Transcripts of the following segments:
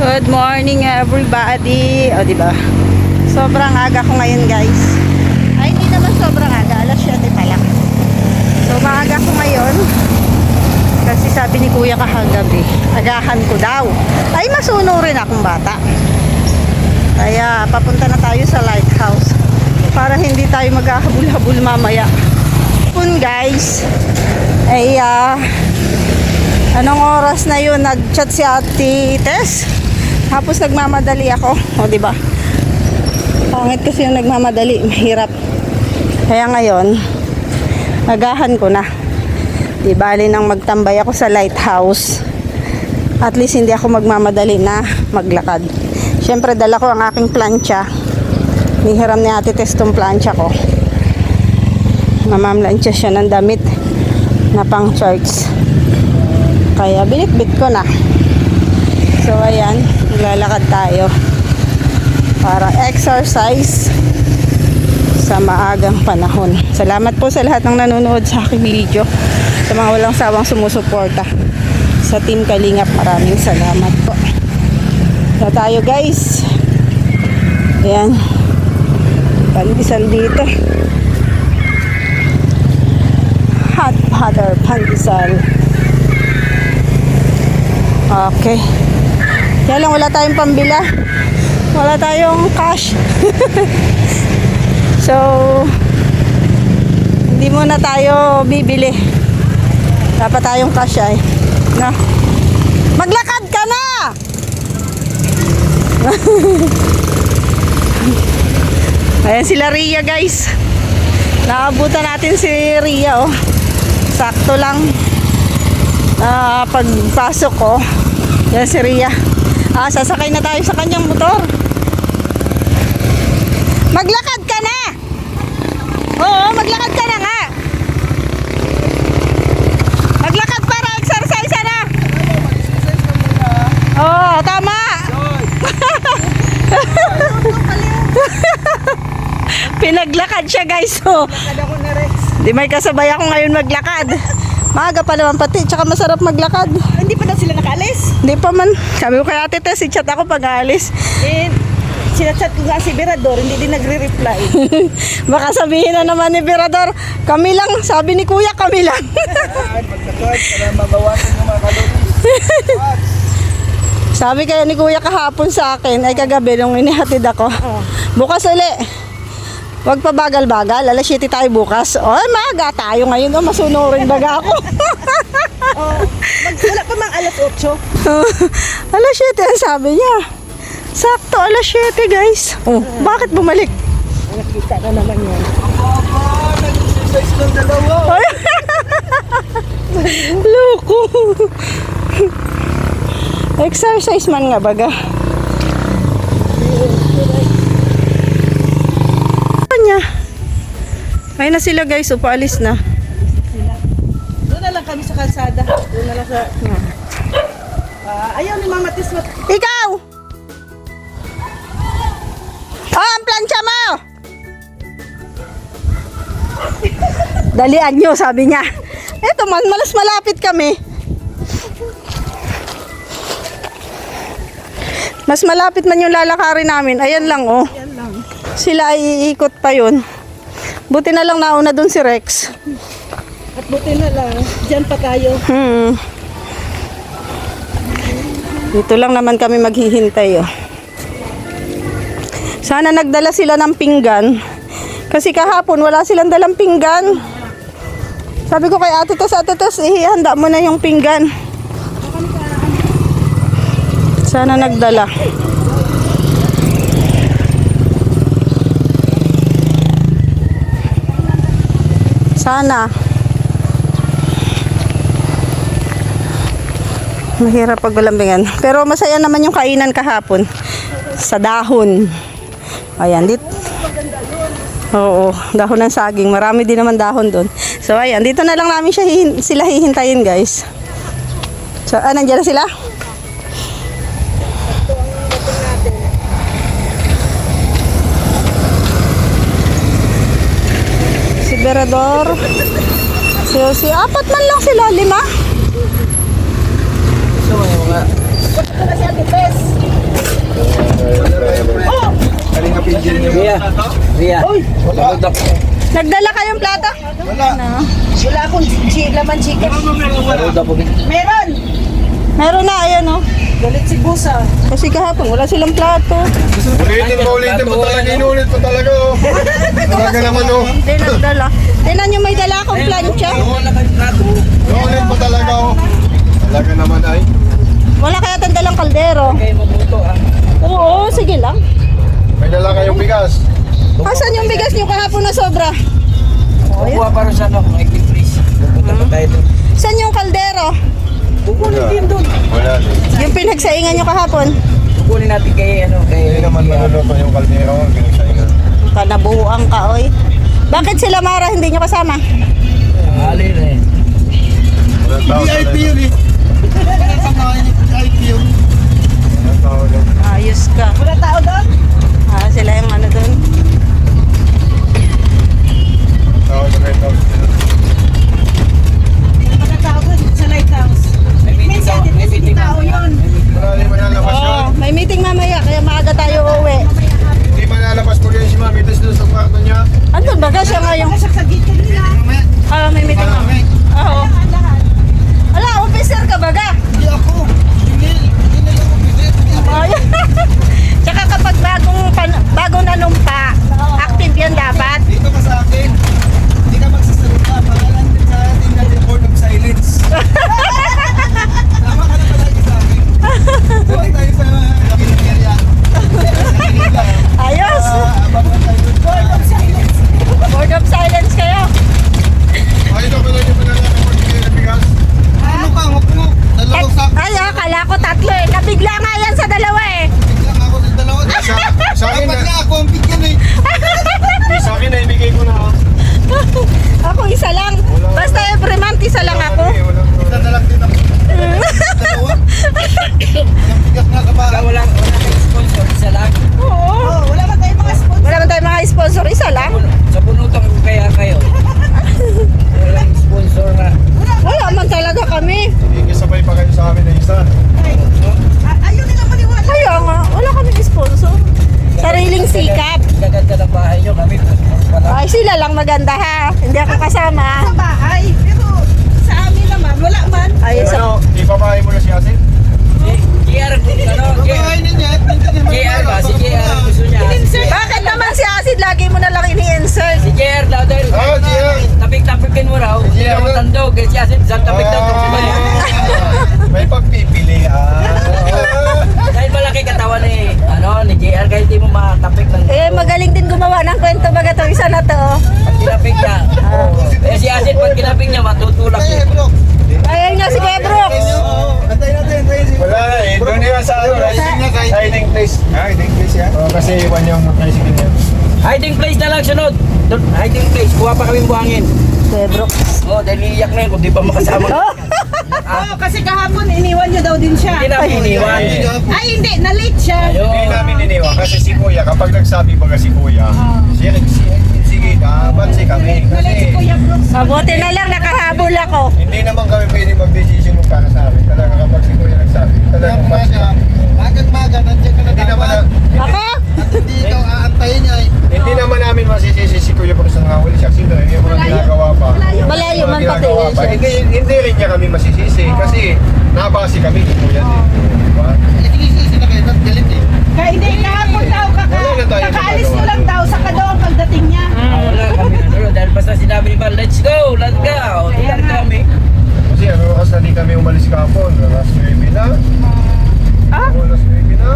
Good morning everybody. O diba? Sobrang aga ko ngayon guys. Ay hindi naman sobrang aga. Alas 7 pa lang. So maaga ko ngayon. Kasi sabi ni kuya kahagabi, agahan ko daw. Ay masuno rin akong bata. Kaya papunta na tayo sa lighthouse. Para hindi tayo maghahabol-habol mamaya. Pun guys. Ay anong oras na yun? Nag-chat si Ate Tess. Tapos nagmamadali ako. O diba? Pangit kasi yung nagmamadali. Mahirap. Kaya ngayon, agahan ko na. Di bali nang magtambay ako sa lighthouse. At least hindi ako magmamadali na maglakad. Siyempre dala ko ang aking plancha. Nihiram ni Ate Tess tong plancha ko. Mamamlansya siya ng damit na pang church. Kaya binitbit ko na. So ayan, maglalakad tayo para exercise sa maagang panahon. Salamat po sa lahat ng nanonood sa aking video, sa mga walang sawang sumusuporta sa Team Kalingap. Maraming salamat po. So tayo guys. Ayan, pandesal dito, hot butter pandesal. Okay. Kaya lang wala tayong pambila. Wala tayong cash. So, hindi muna tayo bibili. Dapat tayong cash ay. No? Maglakad ka na! Ayan sila Ria guys. Naabutan natin si Ria oh. Sakto lang. Pagpasok ko. Yan si Ria. Sasakay na tayo sa kanyang motor. Maglakad ka na. Oo, maglakad ka na nga. Maglakad para exercise na. Oo, tama. Pinaglakad siya guys. So, di may kasabay ako ngayon maglakad. Maaga pa naman pati, tsaka masarap maglakad. Hindi pa daw sila nakaalis. Hindi pa man. Sabi ko kay Ate Tess, i-chat ako pag aalis. Sinachat ko nga si Berador, hindi din nagre-reply. Baka sabihin na naman ni Berador, kami lang. Sabi ni Kuya, kami lang. Maglakad para mabawasan yung mga calories. Sabi kaya ni Kuya kahapon sa akin, ay kagabi nung inihatid ako. Bukas uli. Huwag pa bagal-bagal. Alas 7 tayo bukas. Ay, maaga tayo ngayon. Masunurin baga ako. Wala pa mang alas 8. Alas 7 ang sabi niya. Sakto, alas 7 guys. Bakit bumalik? Nakita na naman yan. Nag-exercise ng dalawa. Loko. Exercise man nga baga. Niya. Ayun na sila guys, paalis na. Doon na lang kami sa kalsada. Doon na lang sa... ayaw ni Mama Tis. Ikaw! Ang plancha mo! Dalian nyo, sabi niya. Eto man, malas malapit kami. Mas malapit man yung lalakarin namin. Ayan lang oh. Yan lang. Sila ay iikot pa yun. Buti na lang nauna dun si Rex. At buti na lang, dyan pa tayo. Dito lang naman kami maghihintay oh. Sana nagdala sila ng pinggan. Kasi kahapon wala silang dalang pinggan. Sabi ko kay Ate Tess, ihanda mo na yung pinggan. Sana nagdala. Sana. Mahirap pag walambingan. Pero masaya naman yung kainan kahapon. Sa dahon. Ayan, dito. Oo, dahon ng saging. Marami din naman dahon doon. So, ayan, dito na lang namin sila hihintayin, guys. So, nandiyan na sila? Si Berador. Si apat man lang sila, 5. So, nga. Ito na si Ate Tess. Kuya. Uy! Wala. Nagdala kayong plato? Wala. Ano? Wala akong laman chicken. Saludo po. Meron! Meron na, ayan oh. Galit si Busa. Kasi kahapon, wala silang plato. Ulitin mo talaga. Inulit mo talaga oh. Talaga naman oh. Hindi nagdala. Tingnan nyo, may dala akong plancha. Wala kang plato. Inulit mo talaga oh. Talaga naman ay. Wala kaya tayong dalang kaldero. Kayo magluto ah. Oo, sige lang. May dala kayong bigas. Asan yung bigas nyo kahapon na sobra? Kukuha para sa ano, may please. Pupunta pa tayo doon. Saan yung kaldero? Kukunin din doon. Wala din. Yung pinagsaingan nyo kahapon? Kukunin natin kay ano, Hindi kay... naman maluluto yung kaldero. Pinagsaingan. Kanabuang ka, oy. Bakit sila Mara hindi nyo kasama? Alin eh. Walang tao VIP talaga. yun eh. VIP yun. Walang tao lang. Ayos ka. Wala tao doon? Ah, sila yung ano doon. Walang tao lang. May tao sila. Wala tao doon sa lighthouse. May meeting daw. Minsan, May meeting tao yun. Marami manlalabas yun. Oo, may meeting mamaya kaya maaga tayo uuwi. Hindi manlalabas po rin si Mami. Tapos doon sa kwarto niya. Andun baga siya ngayon? Baka siya sa gitna nila. Ah, may meeting mamaya. Oo. Lahat. Ala, officer ka baga? Hindi ako. Hindi lang ako visit. Ay. Tsaka kapag bagong nanumpa, active yan dapat. Dito ka sa akin. Hindi ka magsasalita. Pangalan din sa atin na board of silence. Tama ka na palagi sa akin. Tuloy tayo sa area. Ayos. Abangan tayo dun. Board of silence kayo. Ay, ito pala yung manlalabas po ng bigas. Ano ka? Huwag mo. Dalawang sa Ay, akala ko tatlo eh. Nabigla nga yan sa dalawa eh. lang ako ng dalawa. Sa akin Dapat na. nga ako ang bigyan eh. Sa akin na ibigay ko na ah. Ako isa lang. Basta every month isa lang ako. Isa na lang din ako. Dalawa. Ang bigat nga ka ba? Wala kang sponsor, isa lang. Oo. Oh, wala ba tayong mga sponsor? Wala man tayong mga sponsor, isa lang. Sa punutan ko kaya kayo. Walang sponsor na. Wala man talaga kami. Ikisabay pa kayo sa amin na isa. Ayaw nila maniwala. Kaya nga, wala kami sponsor. Sariling sikap. Gaganda ng bahay nyo kami. Wala. Ay, sila lang maganda ha. Hindi ako kasama. Sa bahay. Pero sa amin naman, wala man. Ay, sa... Ano, ipapahay mo na si Asin? JR, ano? Babae na niya. Hindi naman JR ba? Si JR gusto niya. Bakit naman si Acid lagi mo na lang ini-insert? Si JR daw dahil. Oh, JR. Tapik-tapikin mo raw. Hindi JR. ako tandog. Kasi asin, saan tapik-tapik si Mali. May pagpipili Dahil malaki katawan ni, ano, ni JR, kaya hindi mo matapik ng... Eh, magaling din gumawa ng kwento baga to isa na to. Pag kinapik niya. Eh si asin, pag kinapik niya, matutulak Eh, niya. bro. Ayun nga si Kuya Brooks. Antayin natin. Antayin si Wala na eh. Doon yan sa ano, hiding place. Hiding place yan? Oo, kasi iwan yung tricycle niya. Hiding place na lang, sunod. Doon, hiding place, kuha pa kaming buhangin. Kuya Brooks. Oh, dahil iiyak na yun, kung di pa makasama. Oo, kasi kahapon iniwan niyo daw din siya. Hindi na iniwan. Ay, hindi. Na-late siya. Hindi namin iniwan kasi si Kuya, kapag nagsabi baga si Kuya, sige, nabansi kami. Na-late si Kasi Kuya Brooks. Mabuti na lang nakahabol ako. hindi naman kami pwede mag-decision mo para sa amin. Talaga kapag si Kuya nagsabi, talaga bansi kami. Magat-maga, nandiyan ka na Hindi naman, dapat. Ako? At hindi ikaw aantayin niya eh. hindi naman namin masisisi si Kuya Bruce na huli siya. Kasi yung mga ginagawa pa. Malayo man Mga pati ginagawa yun pa. siya. Hindi rin niya kami masisisi kasi nabasi kami ni Kuya din. Diba? Eh, sinisisi na kayo. Galit eh. Kaya hindi kahapon daw. Wala na tayo Kakaalis nyo magagawa. lang daw. Saka daw ang pagdating niya. Wala kami ano, dahil basta sinabi ni Mal, let's go, let's go. Ilan kami. Kasi ano, kasi hindi kami umalis kahapon. Alas 9 na. Ah? Alas 9 na.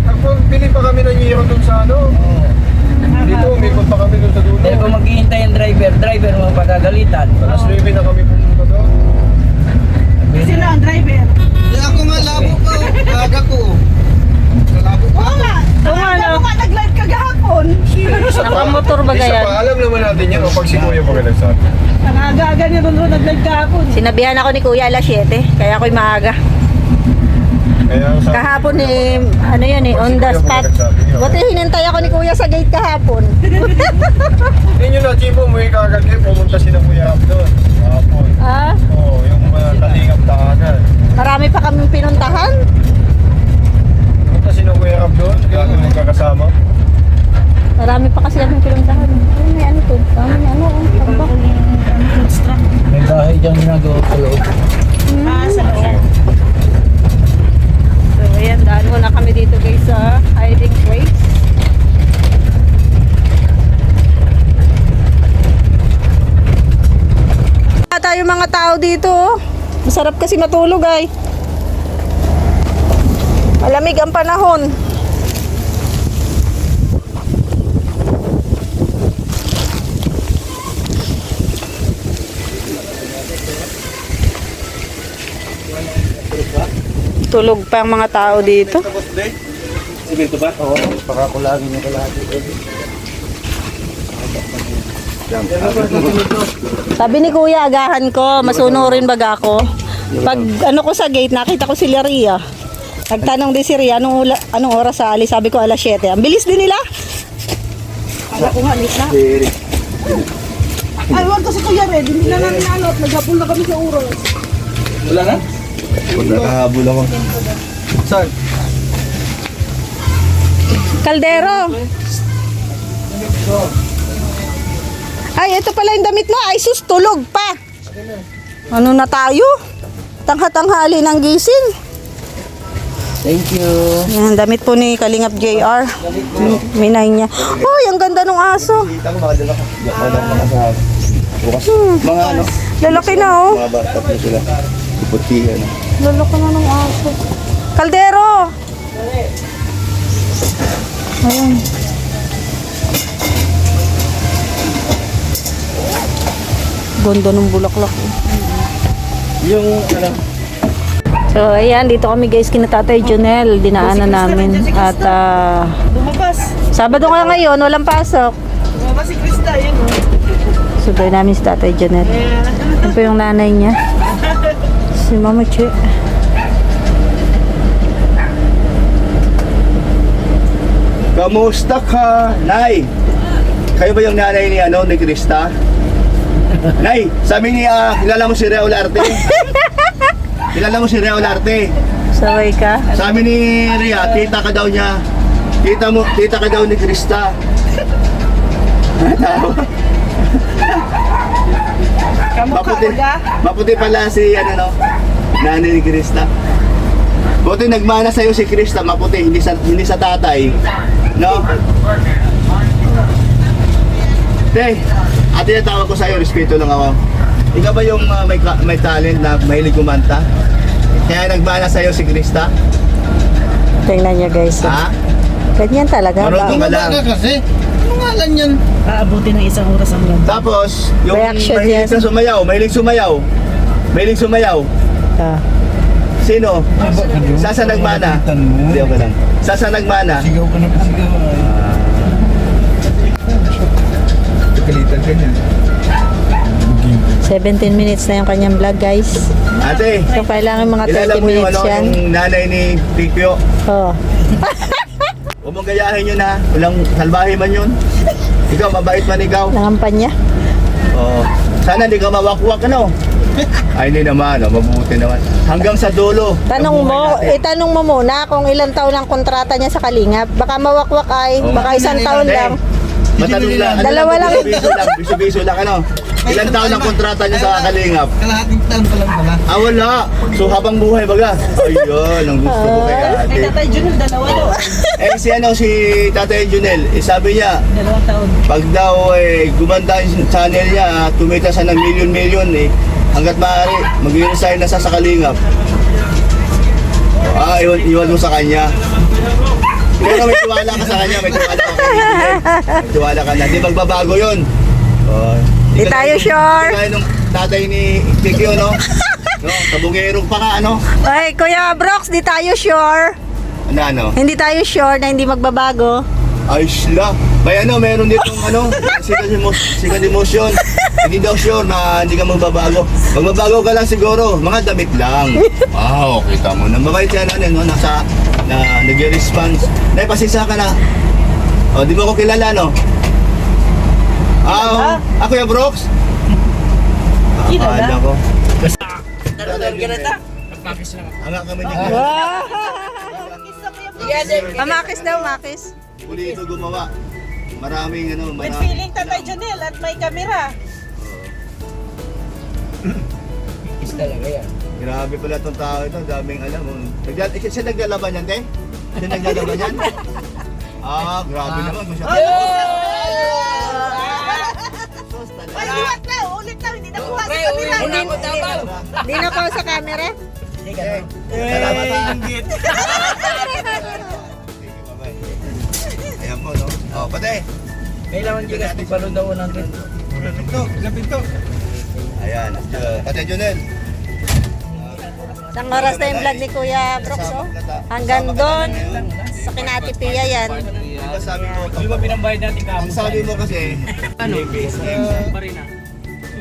Tapos pili pa kami ng Niro dun sa ano. Dito, umikot pa kami dun sa dulo. Dahil kung maghihintay ang driver mo pagagalitan. Alas 9 na kami pumunta doon. Sino ang driver? Eh, ako nga labo pa. Gaga ko. Labo pa. Oo nga. Oo nga, no? Ano nga nag-live kagahapon? Nakamotor ba Isa yan? pa, alam naman natin yan o pag si Kuya pag nagsabi. Nangaga ni Ron nag-live kahapon. Sinabihan ako ni Kuya alas 7, kaya ako'y maaga. Kaya sa Kahapon eh, ano yun eh, on the spot. Buti hinintay ako ni Kuya sa gate kahapon. Yun yung na-chipo mo yung kagad kayo, pumunta si na Kuya Ab doon. Kahapon. Ah, Oo, yung talingap tahanan. marami pa kaming pinuntahan. Pumunta si na Kuya Ab doon, kaya kami nagkakasama. Marami pa kasi kami tao dito. Oh. Masarap kasi matulog ay. Malamig ang panahon. Tulog pa ang mga tao dito. Simento ba? Oo, para kulangin yung kalahati. Sabi ni Kuya, agahan ko, masunurin baga ako. Pag ano ko sa gate, nakita ko si Ria. Nagtanong din si Ria, anong oras sa alis? Sabi ko, alas 7. Ang bilis din nila. Kala ko nga, late na. Ay, wag kasi Kuya Red, hindi na namin ano, at naghapon na kami sa Uros. Wala na? Wala, nakahabol ako. Saan? Kaldero. Ay, ito pala yung damit mo. Ay, sus, tulog pa. Ano na tayo? Tangha-tanghali ng gising. Thank you. Yan, damit po ni Kalingap JR. Minay niya. Oh, ang ganda ng aso. Kita ko makadala ka. Makadala ka sa bukas. Mga ano? Lalaki na oh. Mga bata na sila. Puti ano. Lalaki na ng aso. Kaldero. Ayan. Ganda ng bulaklak. Yung ano? So, ayan, dito kami guys kina Tatay Jonel, dinaanan namin. At Lumabas. Sabado nga ngayon, walang pasok. Lumabas si Krista, yun o. Subay namin si Tatay Jonel. Yan po yung nanay niya. Si Mama Che. Kamusta ka, Nay? Kayo ba yung nanay ni ano, ni Krista? Nay, sabi niya, kilala mo si Raul Arte? Kilala mo si Raul Arte? Sabay ka. Sabi ni Ria, tita ka daw niya. Tita ka daw ni Krista. Kamukha ko ga. Maputi pala si ano no, nanay ni Krista. Buti nagmana sa'yo si Krista, maputi, hindi sa tatay. No? Te, ate na tawag ko sa'yo, respeto lang ako. Ikaw ba yung may talent na mahilig kumanta? Kaya nagmana sa'yo si Krista? Tingnan niyo guys. Ha? Ganyan talaga. Marunong ka lang. kasi. Ano ngalan yan? Aabuti ng isang oras ang ganda. Tapos, yung Reaction mahilig yan. na sumayaw, mahilig sumayaw. Mahilig sumayaw. Ah. Sino? Sasa nagmana? Hindi ako lang. Sasa nagmana? Sigaw ka na pasigaw. Kalitan ka niya. 17 minutes na yung kanyang vlog guys. Ate, So kailangan mga kilala 30 mo yung minutes ano, yan. yung nanay ni Pipio? Oh. Huwag mong gayahin yun ha. Walang salbahe man yun. Ikaw, mabait man ikaw. Nangampanya. Oo. Sana hindi ka mawakwak ano. Ay, hindi naman. Oh, mabuti naman. Hanggang sa dulo. Tanong ng mo, buhay natin. itanong mo muna kung ilang taon ang kontrata niya sa Kalingap. Baka mawakwak ay, Oo. baka isang taon Hindi. lang. Matanong lang. Ano Dalawa lang. Biso lang. Biso lang ano. Ilang taon ang kontrata niya sa Kalingap? Kalahating taon pa lang pala. Ah, wala. So, habang buhay baga. Ayun, ang gusto ko kay Ay, ate. Tatay Junel, dalawa daw. Si ano, si Tatay Junel, sabi niya, 2 taon. pag daw gumanda yung channel niya, tumita siya ng milyon-milyon hanggat maaari, mag-resign na siya sa Kalingap. Iwan mo sa kanya. Pero may tiwala ka sa kanya, may tiwala ka kay Junel. May tiwala ka na, di magbabago yun. Di tayo sure. Di tayo nung tatay ni Kikyo, no? No, kabungero pa ka, ano? Ay, Kuya Brox, di tayo sure. Ano? Hindi tayo sure na hindi magbabago. Ay, sila. May ano, meron ditong ano, second emotion. Hindi daw sure na hindi ka magbabago. Magbabago ka lang siguro, mga damit lang. Wow, kita mo na. Mabait yan, ano, no? Nag-response. Naipasisa ka na. O, di mo ko kilala, no? Ako yung Brooks? Kilala? Akala ko. Darugan ka na ta. Hanga kami ni Amakis daw, makis. Pulido gumawa. Maraming ano, With feeling Tatay Junel at may kamera. Is talaga yan. Grabe pala itong tao ito, daming alam mo. Siya naglalaban yan, te? Siya naglalaban yan? Grabe naman. Kung siya... Sus talaga. Ay, liwat na. Ulit na. Hindi na kuha sa Pre, uwi kanila. mo na ako Davao. Di na pa sa camera. Salamat ha. Ayan po, no? Oh, pati. Kailangan dyan kasi palo daw natin. Lapit to. Ayan. Pati Junel. Isang oras na yung vlog ni Kuya Brooks, oh. Hanggang doon, sa Kinati Pia yan. Diba sabi ko, Di ba pinambayad natin ang sabi mo kasi, Ano? Pa rin ah.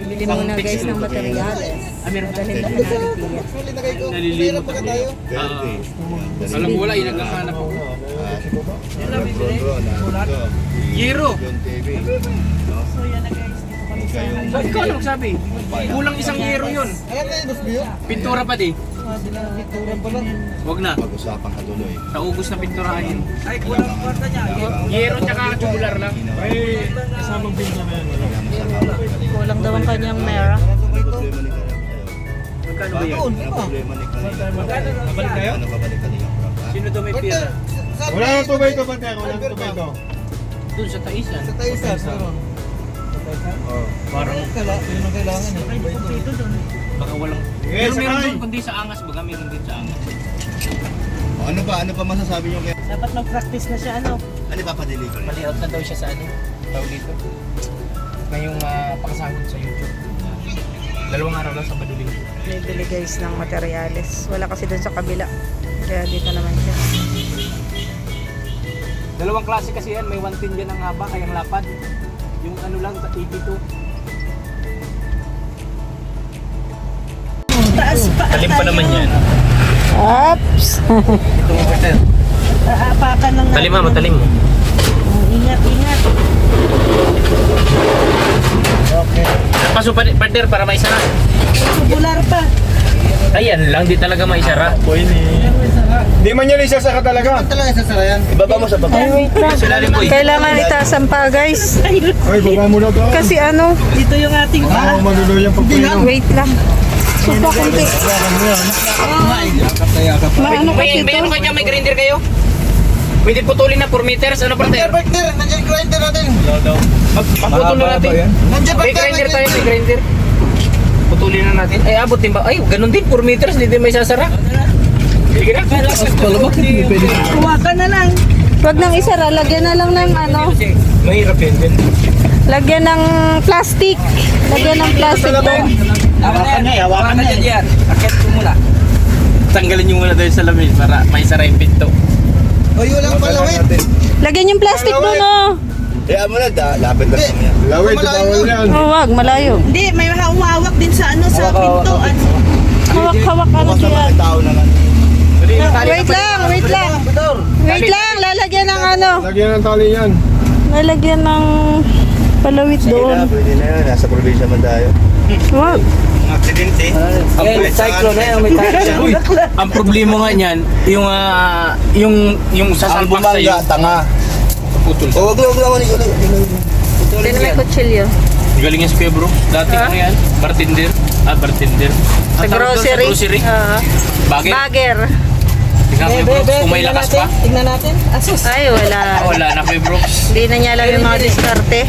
Bili muna guys ng materials. Dalhin na Kinati Pia. Nalilimo pa tayo. Alam mo wala, inaghahanap ako. Giro. Ikaw ano magsabi? Kulang isang giro yun. Pintura pa di. Huwag na. Pag-usapang katuloy. Naubos na pinturahan yun. Ay, kulang kwarta niya. Giro tsaka tubular lang. Ay, kasamang binta na yan. Kulang daw ang kanyang mera. Magkano ba yan? Problema ni kanina. Babalik tayo? Ano babalik kanina? Sino daw may pira? Wala nang tubay ito, Pante. Wala nang tubay ito. Doon sa Taisan. Parang kailangan Baka walang... Yes, Pero meron sakay. doon kundi sa Angas. Baga meron din sa Angas. Ano pa masasabi niyo kaya? Dapat mag-practice na siya, ano? Ano ipapadeliver? Mali-out na daw siya sa ano. Tawag dito. Ngayong pakasahod sa YouTube. 2 araw lang sa Baduling. Bili guys ng materials. Wala kasi doon sa kabila. Kaya dito naman siya. 2 klase kasi yan. May 110 yan ang haba, kayang lapad. Yung ano lang, 82. Taas pa. Talim pa naman yan. Oops! Aapakan lang natin. Talim mo, matalim mo. Ingat, ingat. Paso partner para maisara. Tubular pa. Ayan lang, di talaga maisara. Di man yan isasaka talaga. Ibaba mo sa baba. Ay, wait lang. Silalim mo eh. Kailangan itasan pa guys. Ay, baba mo na to. Kasi ano, Dito yung ating Oo, manuloy ang pagpino. wait lang. Supa kunti. Maano kasi May ano to? kanya, may grinder kayo? Pwede putulin na 4 meters, ano partner? Nandiyan grinder natin. Pagputol na natin. May grinder tayo, may grinder. Putulin na natin. Ay, abot din ba? Ay, ganun din, 4 meters, hindi din may sasara. Sige na. Huwakan na lang. Wag nang isara, lagyan na lang ng ano, Mahirap yun din. lagyan ng plastic. Lagyan ng plastic doon. Hawakan na yan. Akit ko muna. Tanggalin nyo muna tayo sa lamin para maisara yung pinto. Lagyan yung plastic doon, oh. Kaya mo na, lapit lang niya. Lawit, bawal yan. Oh, wag, malayo. Hindi, may humawak din sa ano, sa pintuan. Hawak-hawak ano Bukas naman siya. ang tao naman. Wait lang, wait lang. Wait lang, lalagyan ng ano. Lagyan ng tali yan. Lalagyan ng palawit Sige na, doon. pwede na yan. Nasa probinsya man tayo. Wag. Aksidente. Cyclone na may cyclone. Ang problema nga niyan, yung sa Ang salpak sa'yo. bumangga, tanga. Putol. O, wag lang igulo. Hindi na may kutsilyo. Galing yan si Kuya Bro. Dati ano yan? Bartender. Bartender. Sa Ang tawag doon grocery. Sa grocery. Bagger. Bagger. Tingnan Kuya Bro. Kung may lakas pa. Tignan natin. Asus. Ay, wala. Wala na Kuya Bro. Hindi na niya alam yung mga diskarte.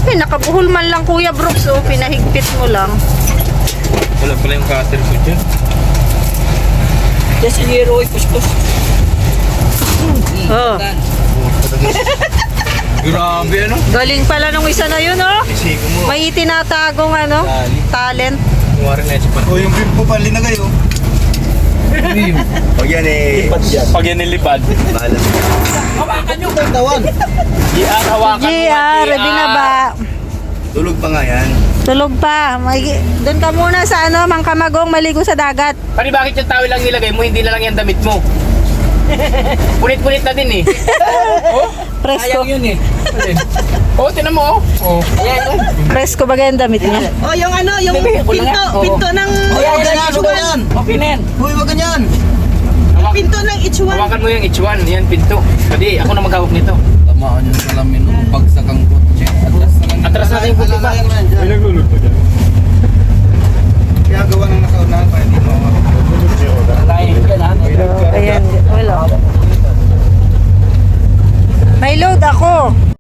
Eh, nakabuhol man lang Kuya Brooks, oh. Pinahigpit mo lang. Wala pala yung cutter ko dyan. Yes, hero. Push-push. Oh. Grabe ano? Galing pala nung isa na yun, oh. Isiko mo. May itinatagong ano, talent. Kuwari na yan si Pan. O, yung grip ko pa linagay, oh. Pag yan eh. Pag yan nilipad. Bahala. Hawakan nyo. GR, hawakan mo. GR, binaba. Tulog pa nga yan. Tulog pa. Doon ka muna sa ano, Mangkamagong, maligo sa dagat. Pari bakit yung towel lang nilagay mo, hindi na lang yan damit mo? Punit-punit na din eh. Oh, Presko. sayang yun eh. Oh, tinan mo oh. Oh. Ayan. Presko bagay ang damit niya. O, yung ano, yung Bebe, wala nga. Oo. pinto ng Ganyan. Okay na yan. Uy, wag ganyan. pinto ng H1. Hawakan mo yung H1, yan pinto. Pwede, ako na maghawak nito. Tamaan